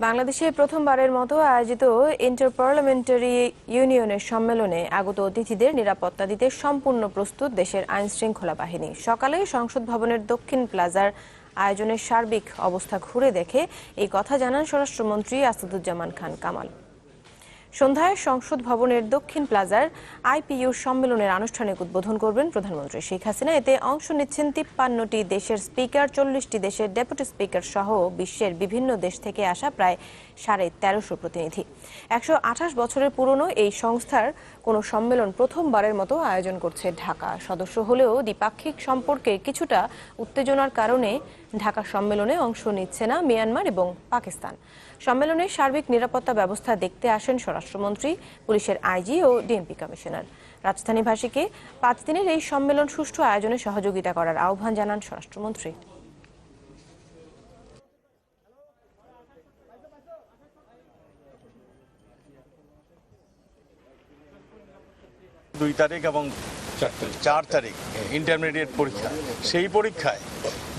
বাংলাদেশে প্রথমবারের মতো আয়োজিত ইন্টার পার্লামেন্টারি ইউনিয়নের সম্মেলনে আগত অতিথিদের নিরাপত্তা দিতে সম্পূর্ণ প্রস্তুত দেশের আইনশৃঙ্খলা বাহিনী। সকালে সংসদ ভবনের দক্ষিণ প্লাজার আয়োজনের সার্বিক অবস্থা ঘুরে দেখে এই কথা জানান স্বরাষ্ট্রমন্ত্রী আসাদুজ্জামান খান কামাল। সন্ধ্যায় সংসদ ভবনের দক্ষিণ প্লাজার আইপিইউ সম্মেলনের আনুষ্ঠানিক উদ্বোধন করবেন প্রধানমন্ত্রী শেখ হাসিনা। এতে অংশ নিচ্ছেন ৫৩টি দেশের স্পিকার, ৪০টি দেশের ডেপুটি স্পিকার সহ বিশ্বের বিভিন্ন দেশ থেকে আসা প্রায় ১৩৫০ প্রতিনিধি। ১২৮ বছরের পুরনো এই সংস্থার কোনো সম্মেলন প্রথমবারের মতো আয়োজন করছে ঢাকা। সদস্য হলেও দ্বিপাক্ষিক সম্পর্কে কিছুটা উত্তেজনার কারণে ঢাকা সম্মেলনে অংশ নিচ্ছে না মিয়ানমার এবং পাকিস্তান। সম্মেলনের সার্বিক নিরাপত্তা ব্যবস্থা দেখতে আসেন স্বরাষ্ট্রমন্ত্রী, পুলিশের আইজি ও ডিএমপি কমিশনার। রাজধানীবাসীকে ৫ দিনের এই সম্মেলন সুষ্ঠু আয়োজনে সহযোগিতা করার আহ্বান জানান স্বরাষ্ট্রমন্ত্রী। দুই তারিখ এবং ৪ তারিখ ইন্টারমিডিয়েট পরীক্ষা,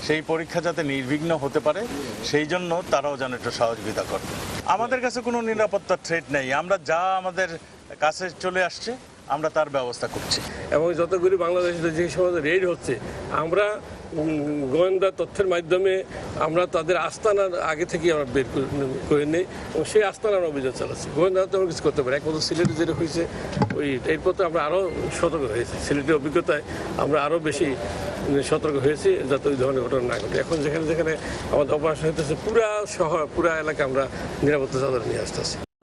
সেই পরীক্ষা যাতে নির্বিঘ্ন হতে পারে সেই জন্য তারাও যেন একটু সহযোগিতা করবে। আমাদের কাছে কোনো নিরাপত্তার থ্রেট নেই, আমরা যা আমাদের কাছে চলে আসছে আমরা তার ব্যবস্থা করছি। এবং যতগুলি বাংলাদেশে যে সমস্ত রেড হচ্ছে, আমরা গোয়েন্দা তথ্যের মাধ্যমে আমরা তাদের আস্তানার আগে থেকে আমরা বের করে নিই এবং সেই আস্তানার অভিযান চালাচ্ছি। গোয়েন্দা তেমন কিছু করতে পারে। একমাত্র সিলেটে যেটা হয়েছে এরপর তো আমরা আরও সতর্ক হয়েছি। সিলেটের অভিজ্ঞতায় আমরা আরও বেশি সতর্ক হয়েছি যাতে ওই ধরনের ঘটনা না ঘটে। এখন যেখানে আমাদের অপারেশন হইতেছে পুরা শহর, পুরা এলাকা আমরা নিরাপত্তা চাদর নিয়ে আসতেছি।